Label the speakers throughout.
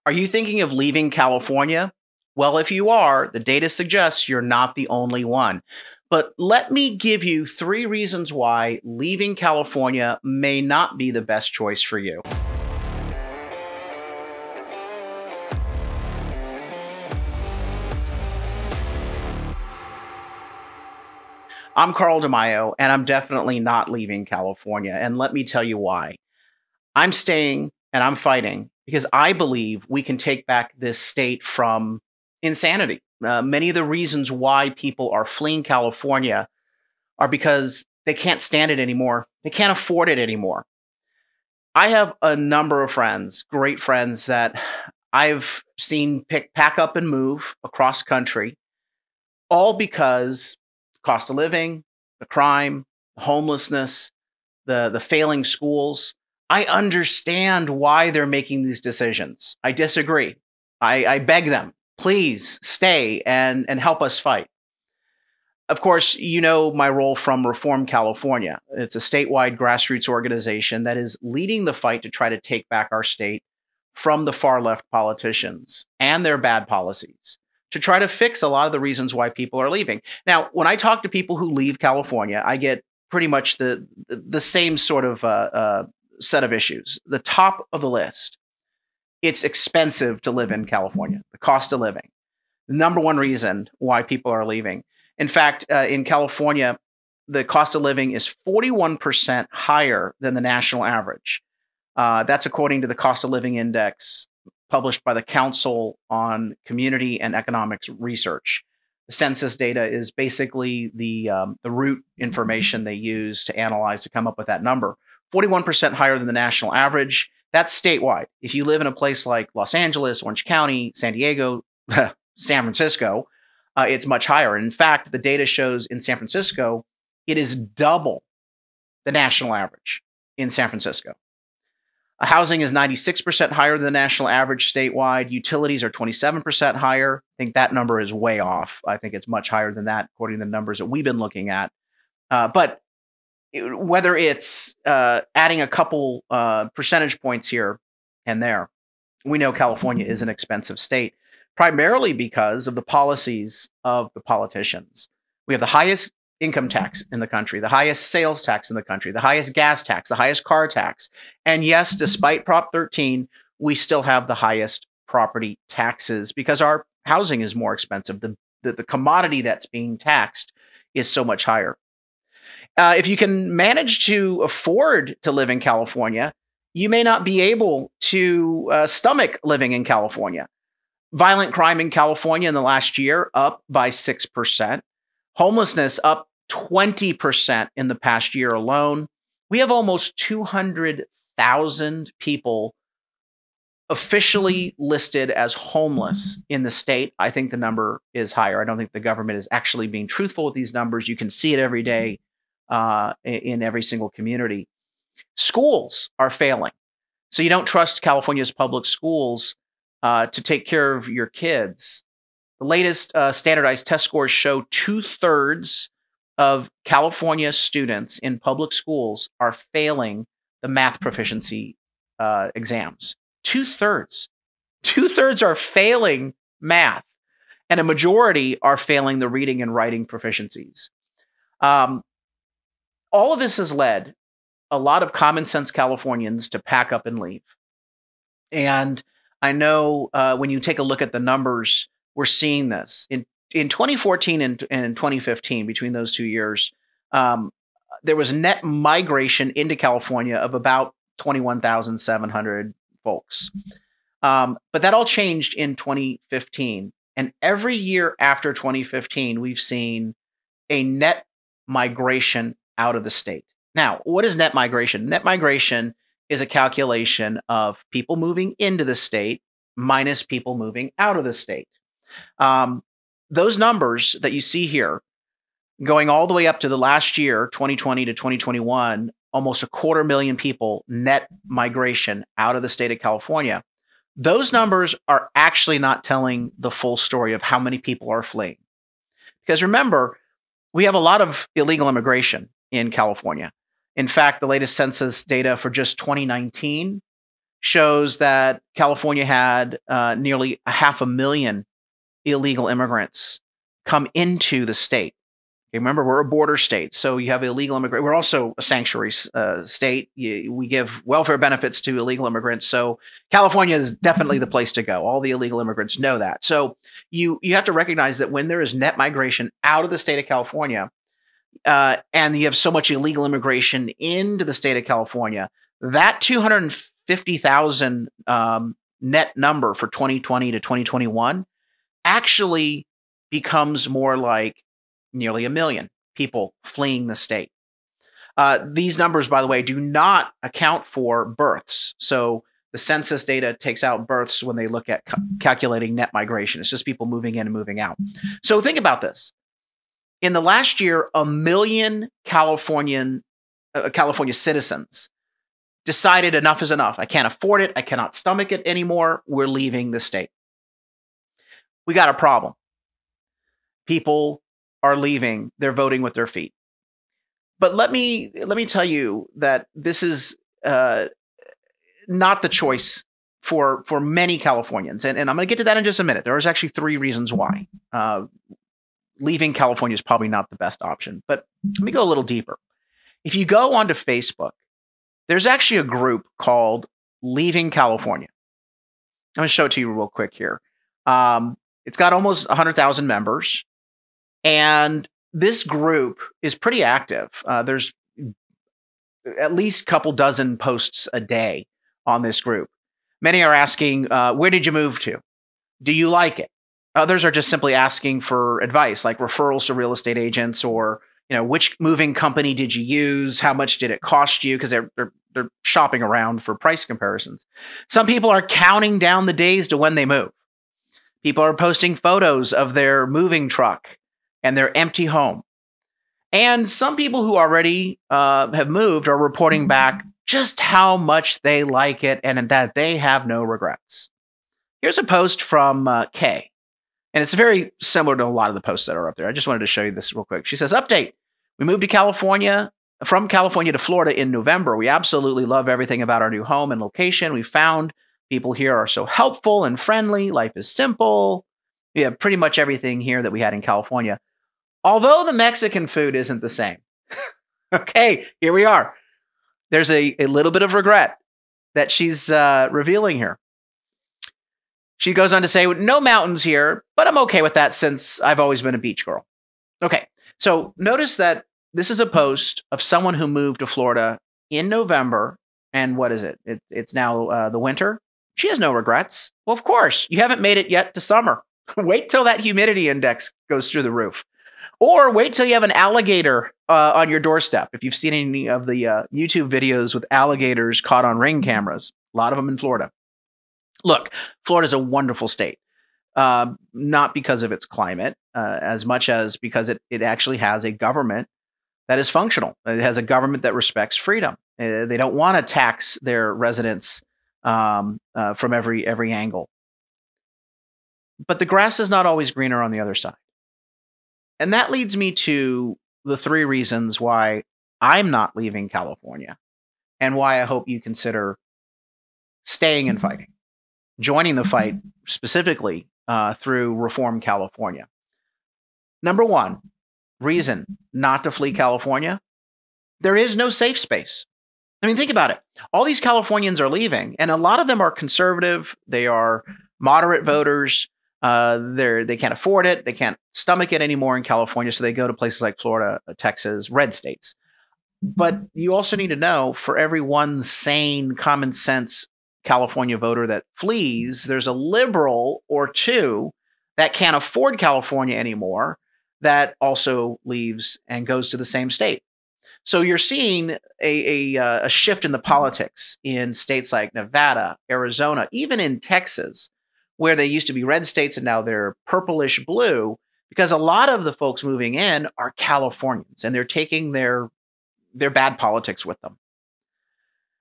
Speaker 1: Are you thinking of leaving California? Well, if you are, the data suggests you're not the only one. But let me give you three reasons why leaving California may not be the best choice for you. I'm Carl DeMaio, and I'm definitely not leaving California. And let me tell you why. I'm staying and I'm fighting because I believe we can take back this state from insanity. Many of the reasons why people are fleeing California are because they can't stand it anymore. They can't afford it anymore. I have a number of friends, great friends that I've seen pack up and move across country, all because cost of living, the crime, the homelessness, the failing schools. I understand why they're making these decisions. I disagree. I beg them, please stay and help us fight. Of course, you know my role from Reform California. It's a statewide grassroots organization that is leading the fight to try to take back our state from the far left politicians and their bad policies to try to fix a lot of the reasons why people are leaving. Now, when I talk to people who leave California, I get pretty much the same sort of set of issues. The top of the list, it's expensive to live in California, the cost of living. The number one reason why people are leaving. In fact, in California, the cost of living is 41% higher than the national average. That's according to the cost of living index published by the Council on Community and Economics Research. The census data is basically the root information they use to analyze to come up with that number. 41% higher than the national average. That's statewide. If you live in a place like Los Angeles, Orange County, San Diego, San Francisco, it's much higher. In fact, the data shows in San Francisco, it is double the national average in San Francisco. Housing is 96% higher than the national average statewide. Utilities are 27% higher. I think that number is way off. I think it's much higher than that, according to the numbers that we've been looking at. But whether it's adding a couple percentage points here and there, we know California is an expensive state, primarily because of the policies of the politicians. We have the highest income tax in the country, the highest sales tax in the country, the highest gas tax, the highest car tax. And yes, despite Prop 13, we still have the highest property taxes because our housing is more expensive. The commodity that's being taxed is so much higher. If you can manage to afford to live in California, you may not be able to stomach living in California. Violent crime in California in the last year up by 6%. Homelessness up 20% in the past year alone. We have almost 200,000 people officially listed as homeless in the state. I think the number is higher. I don't think the government is actually being truthful with these numbers. You can see it every day in every single community. Schools are failing. So you don't trust California's public schools to take care of your kids. The latest standardized test scores show 2/3 of California students in public schools are failing the math proficiency exams. 2/3. 2/3 are failing math, and a majority are failing the reading and writing proficiencies. All of this has led a lot of common sense Californians to pack up and leave. And I know when you take a look at the numbers, we're seeing this. In 2014 and 2015, between those 2 years, there was net migration into California of about 21,700 folks. But that all changed in 2015. And every year after 2015, we've seen a net migration out of the state. Now, what is net migration? Net migration is a calculation of people moving into the state minus people moving out of the state. Those numbers that you see here, going all the way up to the last year, 2020 to 2021, almost 250,000 people net migration out of the state of California. Those numbers are actually not telling the full story of how many people are fleeing. Because remember, we have a lot of illegal immigration in California. In fact, the latest census data for just 2019 shows that California had nearly 500,000 illegal immigrants come into the state. Okay, remember, we're a border state, so you have illegal immigrants. We're also a sanctuary state. We give welfare benefits to illegal immigrants, so California is definitely the place to go. All the illegal immigrants know that. So you have to recognize that when there is net migration out of the state of California, and you have so much illegal immigration into the state of California, that 250,000 net number for 2020 to 2021 actually becomes more like nearly 1 million people fleeing the state. These numbers, by the way, do not account for births. So the census data takes out births when they look at calculating net migration. It's just people moving in and moving out. So think about this. In the last year, 1 million California citizens decided enough is enough. I can't afford it. I cannot stomach it anymore. We're leaving the state. We got a problem. People are leaving. They're voting with their feet. But let me tell you that this is not the choice for many Californians, and I'm going to get to that in just a minute. There is actually 3 reasons why leaving California is probably not the best option. But let me go a little deeper. If you go onto Facebook, there's actually a group called Leaving California. I'm going to show it to you real quick here. It's got almost 100,000 members, and this group is pretty active. There's at least a couple dozen posts a day on this group. Many are asking, where did you move to? Do you like it? Others are just simply asking for advice, like referrals to real estate agents, or which moving company did you use? How much did it cost you? Because they're shopping around for price comparisons. Some people are counting down the days to when they move. People are posting photos of their moving truck and their empty home. And some people who already have moved are reporting back just how much they like it and that they have no regrets. Here's a post from Kay. And it's very similar to a lot of the posts that are up there. I just wanted to show you this real quick. She says, update. We moved to from California to Florida in November. We absolutely love everything about our new home and location. We found people here are so helpful and friendly. Life is simple. We have pretty much everything here that we had in California. Although the Mexican food isn't the same. Okay, here we are. There's a little bit of regret that she's revealing here. She goes on to say, no mountains here, but I'm okay with that since I've always been a beach girl. Okay, so notice that this is a post of someone who moved to Florida in November, and what is it? It's now the winter. She has no regrets. Well, of course, you haven't made it yet to summer. Wait till that humidity index goes through the roof. Or wait till you have an alligator on your doorstep. If you've seen any of the YouTube videos with alligators caught on Ring cameras, a lot of them in Florida. Look, Florida is a wonderful state, not because of its climate, as much as because it actually has a government that is functional. It has a government that respects freedom. They don't want to tax their residents from every angle. But the grass is not always greener on the other side. And that leads me to the 3 reasons why I'm not leaving California and why I hope you consider staying and fighting, joining the fight specifically through Reform California. Number 1, reason not to flee California. There is no safe space. I mean, think about it. All these Californians are leaving, and a lot of them are conservative. They are moderate voters. They can't afford it. They can't stomach it anymore in California, so they go to places like Florida, Texas, red states. But you also need to know, for every one sane, common sense California voter that flees, there's a liberal or 2 that can't afford California anymore that also leaves and goes to the same state. So you're seeing a shift in the politics in states like Nevada, Arizona, even in Texas, where they used to be red states and now they're purplish blue, because a lot of the folks moving in are Californians and they're taking their bad politics with them.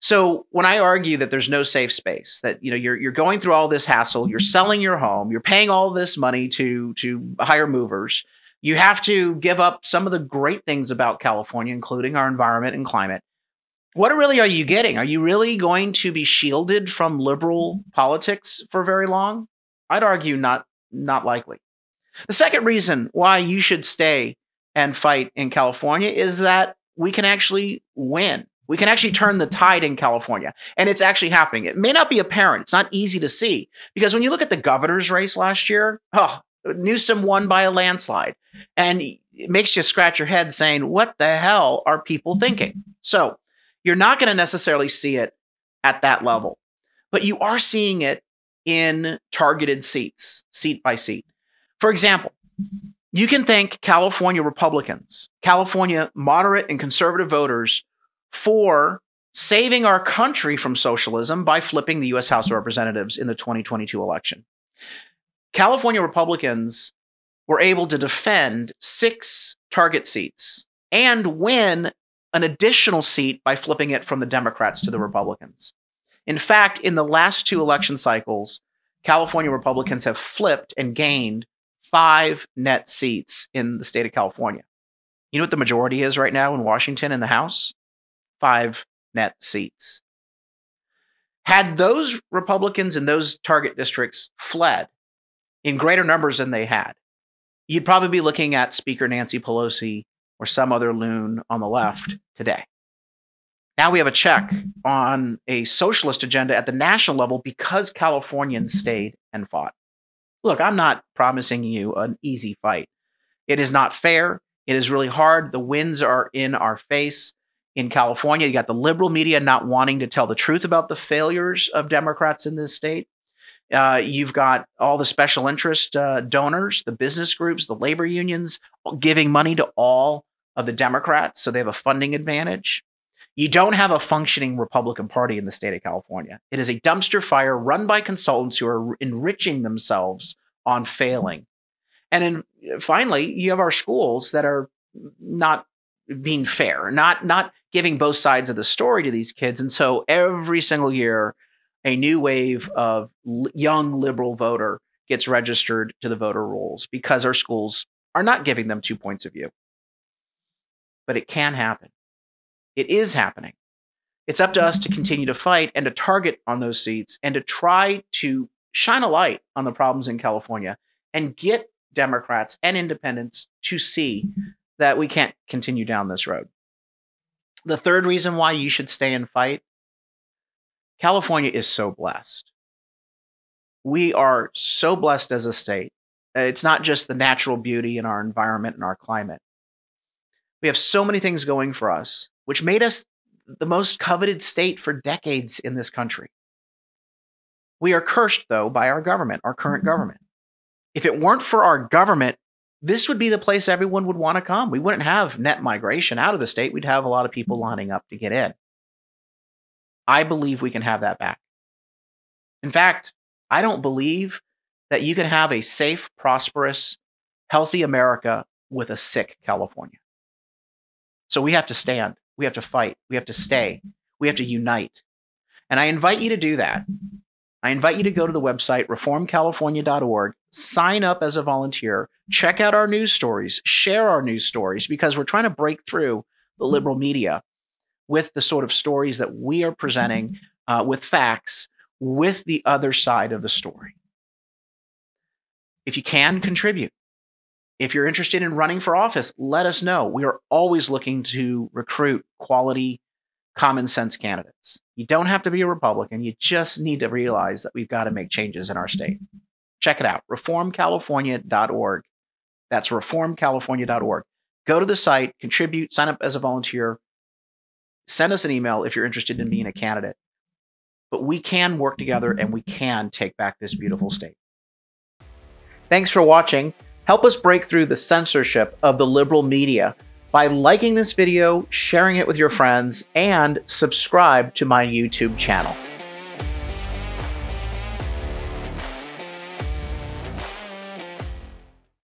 Speaker 1: So when I argue that there's no safe space, that you're going through all this hassle, you're selling your home, you're paying all this money to hire movers, you have to give up some of the great things about California, including our environment and climate. What really are you getting? Are you really going to be shielded from liberal politics for very long? I'd argue not likely. The second reason why you should stay and fight in California is that we can actually win. We can actually turn the tide in California, and it's actually happening. It may not be apparent. It's not easy to see because when you look at the governor's race last year, Newsom won by a landslide, and it makes you scratch your head saying, what the hell are people thinking? So you're not going to necessarily see it at that level, but you are seeing it in targeted seats, seat by seat. For example, you can thank California Republicans, California moderate and conservative voters for saving our country from socialism by flipping the U.S. House of Representatives in the 2022 election. California Republicans were able to defend 6 target seats and win an additional seat by flipping it from the Democrats to the Republicans. In fact, in the last 2 election cycles, California Republicans have flipped and gained 5 net seats in the state of California. You know what the majority is right now in Washington in the House? 5 net seats. Had those Republicans in those target districts fled in greater numbers than they had, you'd probably be looking at Speaker Nancy Pelosi or some other loon on the left today. Now we have a check on a socialist agenda at the national level because Californians stayed and fought. Look, I'm not promising you an easy fight. It is not fair. It is really hard. The winds are in our face. In California, you got the liberal media not wanting to tell the truth about the failures of Democrats in this state. You've got all the special interest donors, the business groups, the labor unions giving money to all of the Democrats, so they have a funding advantage. You don't have a functioning Republican Party in the state of California. It is a dumpster fire run by consultants who are enriching themselves on failing. And finally, you have our schools that are not being fair, not giving both sides of the story to these kids. And so every single year, a new wave of young liberal voter gets registered to the voter rolls because our schools are not giving them 2 points of view. But it can happen. It is happening. It's up to us to continue to fight and to target on those seats and to try to shine a light on the problems in California and get Democrats and independents to see that we can't continue down this road. The third reason why you should stay and fight, California is so blessed. We are so blessed as a state. It's not just the natural beauty in our environment and our climate. We have so many things going for us, which made us the most coveted state for decades in this country. We are cursed, though, by our government, our current government. If it weren't for our government, this would be the place everyone would want to come. We wouldn't have net migration out of the state. We'd have a lot of people lining up to get in. I believe we can have that back. In fact, I don't believe that you can have a safe, prosperous, healthy America with a sick California. So we have to stand. We have to fight. We have to stay. We have to unite. And I invite you to do that. I invite you to go to the website, reformcalifornia.org, sign up as a volunteer, check out our news stories, share our news stories, because we're trying to break through the liberal media with the sort of stories that we are presenting with facts, with the other side of the story. If you can, contribute. If you're interested in running for office, let us know. We are always looking to recruit quality, common sense candidates. You don't have to be a Republican. You just need to realize that we've got to make changes in our state. Check it out, reformcalifornia.org. That's reformcalifornia.org. Go to the site, contribute, sign up as a volunteer, send us an email if you're interested in being a candidate. But we can work together and we can take back this beautiful state. Thanks for watching. Help us break through the censorship of the liberal media by liking this video, sharing it with your friends, and subscribe to my YouTube channel.